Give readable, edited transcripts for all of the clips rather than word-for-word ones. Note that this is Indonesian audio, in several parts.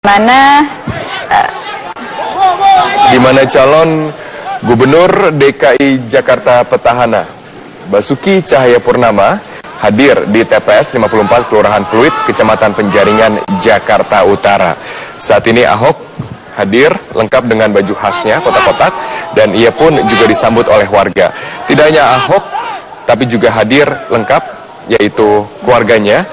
di mana calon Gubernur DKI Jakarta petahana Basuki Cahayapurnama hadir di TPS 54 Kelurahan Pluit, Kecamatan Penjaringan, Jakarta Utara. Saat ini Ahok hadir lengkap dengan baju khasnya kotak-kotak dan ia pun juga disambut oleh warga. Tidak hanya Ahok tapi juga hadir lengkap yaitu keluarganya.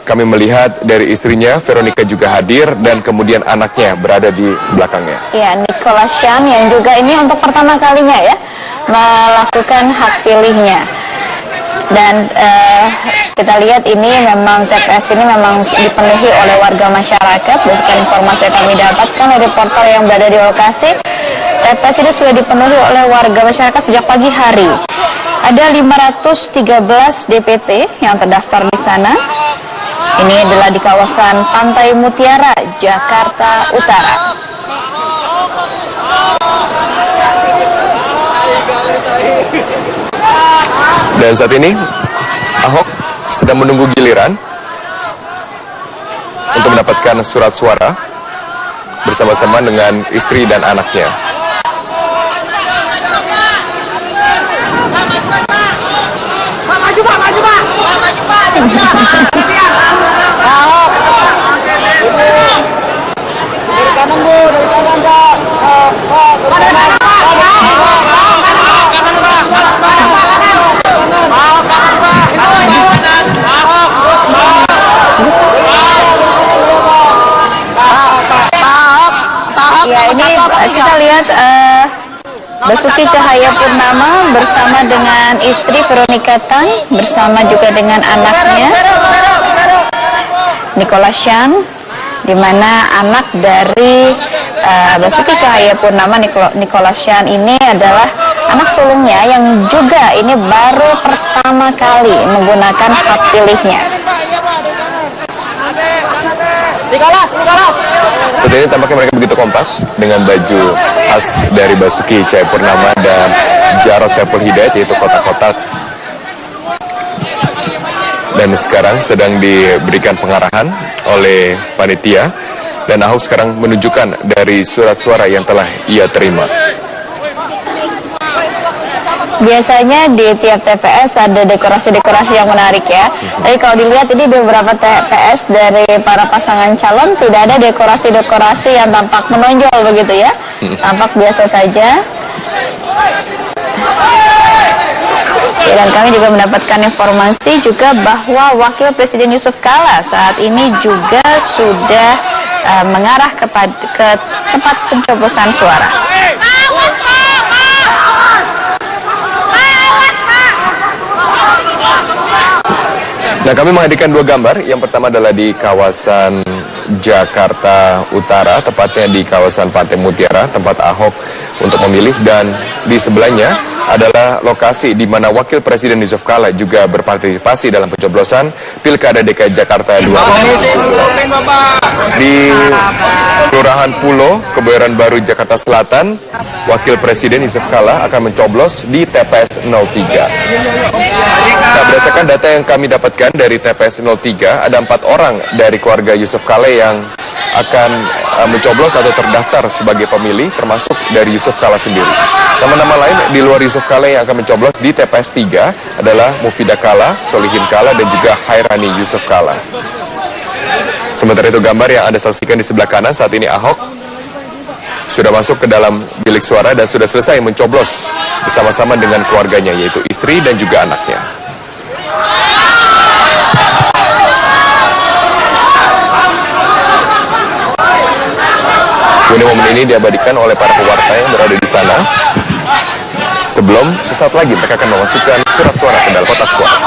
Kami melihat dari istrinya, Veronica juga hadir, dan kemudian anaknya berada di belakangnya. Ya, Nikolasyan yang juga ini untuk pertama kalinya ya melakukan hak pilihnya. Dan kita lihat ini memang TPS ini memang dipenuhi oleh warga masyarakat. Berdasarkan informasi yang kami dapatkan dari portal yang berada di lokasi, TPS ini sudah dipenuhi oleh warga masyarakat sejak pagi hari. Ada 513 DPT yang terdaftar di sana. Ini adalah di kawasan Pantai Mutiara, Jakarta Utara. Dan saat ini Ahok sedang menunggu giliran untuk mendapatkan surat suara bersama-sama dengan istri dan anaknya. Ya, ini kita lihat Basuki Cahayapurnama bersama dengan istri Veronica Tan, bersama juga dengan anaknya Nikolasyan, di mana anak dari Basuki Cahayapurnama, Nikolasyan ini adalah anak sulungnya yang juga ini baru pertama kali menggunakan hak pilihnya. Saat ini tampaknya mereka begitu kompak dengan baju khas dari Basuki Cahayapurnama dan Jarod Saiful Hidayat, yaitu kotak-kotak. Dan sekarang sedang diberikan pengarahan oleh panitia, dan Ahok sekarang menunjukkan dari surat suara yang telah ia terima. Biasanya di tiap TPS ada dekorasi-dekorasi yang menarik ya. Tapi kalau dilihat ini di beberapa TPS dari para pasangan calon tidak ada dekorasi-dekorasi yang tampak menonjol begitu ya. Tampak biasa saja. Dan kami juga mendapatkan informasi juga bahwa Wakil Presiden Yusuf Kala saat ini juga sudah mengarah ke tempat pencoblosan suara. Nah, kami menghadirkan dua gambar. Yang pertama adalah di kawasan Jakarta Utara, tepatnya di kawasan Pantai Mutiara, tempat Ahok untuk memilih, dan di sebelahnya adalah lokasi di mana Wakil Presiden Yusuf Kala juga berpartisipasi dalam pencoblosan Pilkada DKI Jakarta 2017. Di Kelurahan Pulo, Kebayoran Baru, Jakarta Selatan, Wakil Presiden Yusuf Kala akan mencoblos di TPS 03. Nah, berdasarkan data yang kami dapatkan dari TPS 03, ada 4 orang dari keluarga Yusuf Kala yang akan mencoblos atau terdaftar sebagai pemilih, termasuk dari Yusuf Kala sendiri. Nama-nama lain di luar Yusuf Kala yang akan mencoblos di TPS 3 adalah Mufidah Kala, Solihin Kala, dan juga Hairani Yusuf Kala. Sementara itu gambar yang Anda saksikan di sebelah kanan, saat ini Ahok sudah masuk ke dalam bilik suara dan sudah selesai mencoblos bersama-sama dengan keluarganya, yaitu istri dan juga anaknya. Ini momen ini diabadikan oleh para pewarta yang berada di sana. Sebelum sesaat lagi mereka akan memasukkan surat suara ke dalam kotak suara.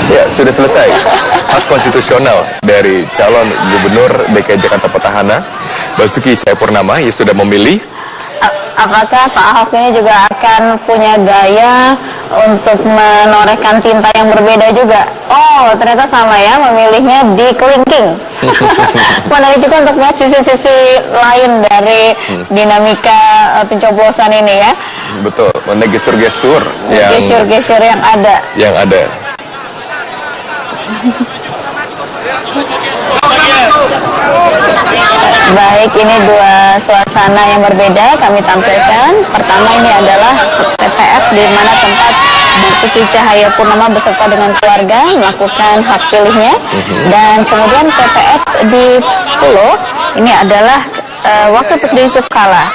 Ya, sudah selesai hak konstitusional dari calon Gubernur DKI Jakarta petahana Basuki Cahayapurnama yang sudah memilih. Apakah Pak Ahok ini juga akan punya gaya untuk menorehkan tinta yang berbeda juga? Oh, ternyata sama ya, memilihnya di kelingking. Menarik juga untuk melihat sisi-sisi lain dari dinamika pencoblosan ini ya. Betul, mana gestur-gestur yang ada. Baik, ini dua suasana yang berbeda kami tampilkan. Pertama ini adalah TPS di mana tempat Basuki Cahayapurnama beserta dengan keluarga melakukan hak pilihnya. Dan kemudian TPS di Pulo, ini adalah Wakil Presiden Yusuf Kala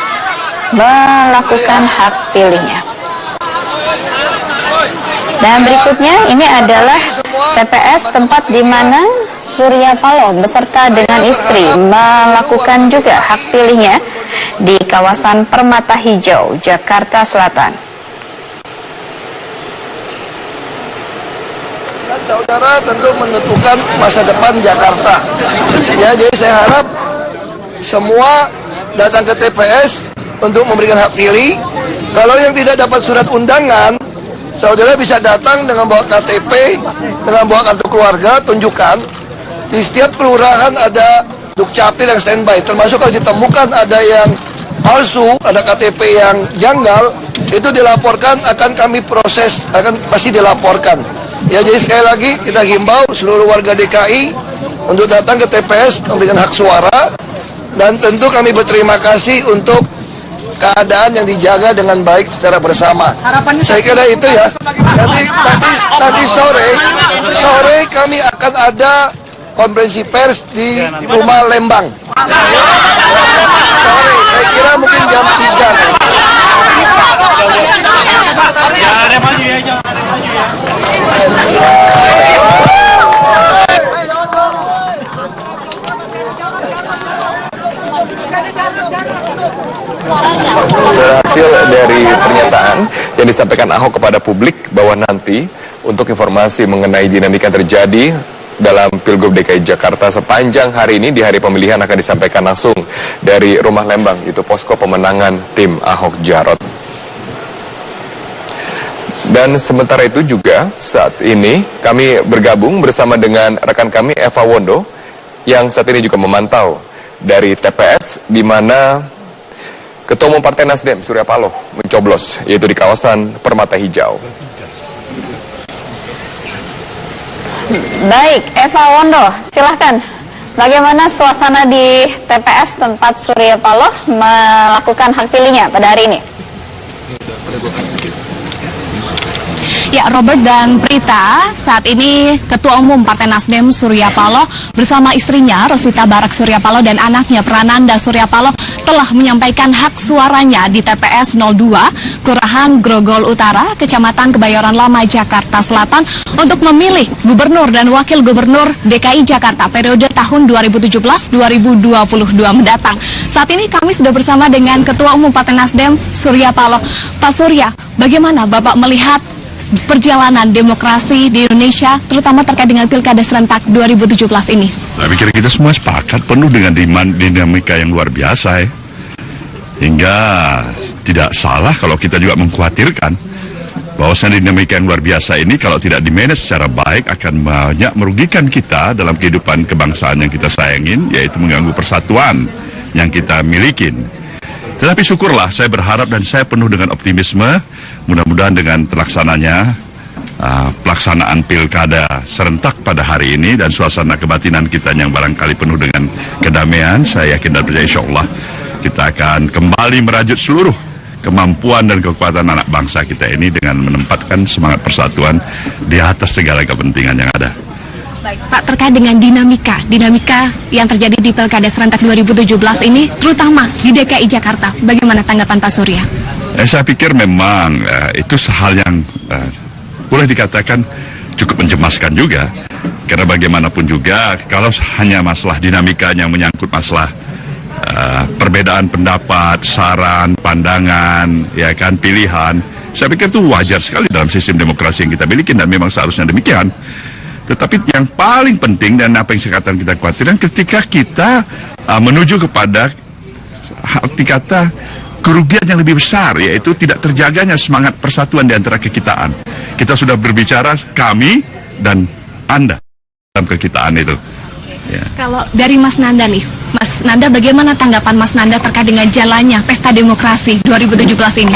melakukan hak pilihnya. Dan berikutnya ini adalah TPS tempat di mana Surya Paloh beserta dengan istri melakukan juga hak pilihnya di kawasan Permata Hijau, Jakarta Selatan. Saudara tentu menentukan masa depan Jakarta. Ya, jadi saya harap semua datang ke TPS untuk memberikan hak pilih. Kalau yang tidak dapat surat undangan, saudara bisa datang dengan bawa KTP, dengan bawa kartu keluarga, tunjukkan. Di setiap kelurahan ada Dukcapil yang standby, termasuk kalau ditemukan ada yang palsu, ada KTP yang janggal, itu dilaporkan, akan kami proses, pasti dilaporkan. Ya, jadi sekali lagi kita himbau seluruh warga DKI untuk datang ke TPS memberikan hak suara, dan tentu kami berterima kasih untuk keadaan yang dijaga dengan baik secara bersama. Saya kira itu ya. Nanti sore kami akan ada konferensi pers di Rumah Lembang. Sore, saya kira mungkin jam 3. Hasil dari pernyataan yang disampaikan Ahok kepada publik bahwa nanti untuk informasi mengenai dinamika yang terjadi dalam Pilgub DKI Jakarta sepanjang hari ini di hari pemilihan akan disampaikan langsung dari Rumah Lembang, itu posko pemenangan tim Ahok Jarot. Dan sementara itu juga saat ini kami bergabung bersama dengan rekan kami Eva Wondo yang saat ini juga memantau dari TPS di mana Ketua Umum Partai Nasdem Surya Paloh mencoblos, yaitu di kawasan Permata Hijau. Baik, Eva Wondo, silahkan. Bagaimana suasana di TPS tempat Surya Paloh melakukan hak pilihnya pada hari ini? Ya, Robert dan Prita, saat ini Ketua Umum Partai Nasdem Surya Paloh bersama istrinya Roswita Barak Surya Paloh dan anaknya Prananda Surya Paloh telah menyampaikan hak suaranya di TPS 02, Kelurahan Grogol Utara, Kecamatan Kebayoran Lama, Jakarta Selatan untuk memilih Gubernur dan Wakil Gubernur DKI Jakarta periode tahun 2017-2022 mendatang. Saat ini kami sudah bersama dengan Ketua Umum Partai Nasdem Surya Paloh. Pak Surya, bagaimana Bapak melihat perjalanan demokrasi di Indonesia, terutama terkait dengan Pilkada serentak 2017 ini? Saya pikir kita semua sepakat penuh dengan dinamika yang luar biasa ya. Hingga tidak salah kalau kita juga mengkhawatirkan bahwa dinamika yang luar biasa ini kalau tidak dimanage secara baik akan banyak merugikan kita dalam kehidupan kebangsaan yang kita sayangin, yaitu mengganggu persatuan yang kita milikin. Tetapi syukurlah, saya berharap dan saya penuh dengan optimisme, mudah-mudahan dengan terlaksananya pelaksanaan pilkada serentak pada hari ini dan suasana kebatinan kita yang barangkali penuh dengan kedamaian, saya yakin dan percaya insya Allah kita akan kembali merajut seluruh kemampuan dan kekuatan anak bangsa kita ini dengan menempatkan semangat persatuan di atas segala kepentingan yang ada. Baik, Pak, terkait dengan dinamika yang terjadi di Pilkada serentak 2017 ini, terutama di DKI Jakarta, bagaimana tanggapan Pak Surya? Saya pikir memang itu hal yang boleh dikatakan cukup mencemaskan juga, karena bagaimanapun juga kalau hanya masalah dinamikanya menyangkut masalah perbedaan pendapat, saran, pandangan, ya kan, pilihan, saya pikir itu wajar sekali dalam sistem demokrasi yang kita miliki dan memang seharusnya demikian. Tetapi yang paling penting dan apa yang sekarang kita khawatirkan ketika kita menuju kepada arti kata kerugian yang lebih besar, yaitu tidak terjaganya semangat persatuan di antara kekitaan. Kita sudah berbicara kami dan Anda dalam kekitaan itu. Ya. Kalau dari Mas Nanda nih, Mas Nanda, bagaimana tanggapan Mas Nanda terkait dengan jalannya pesta demokrasi 2017 ini?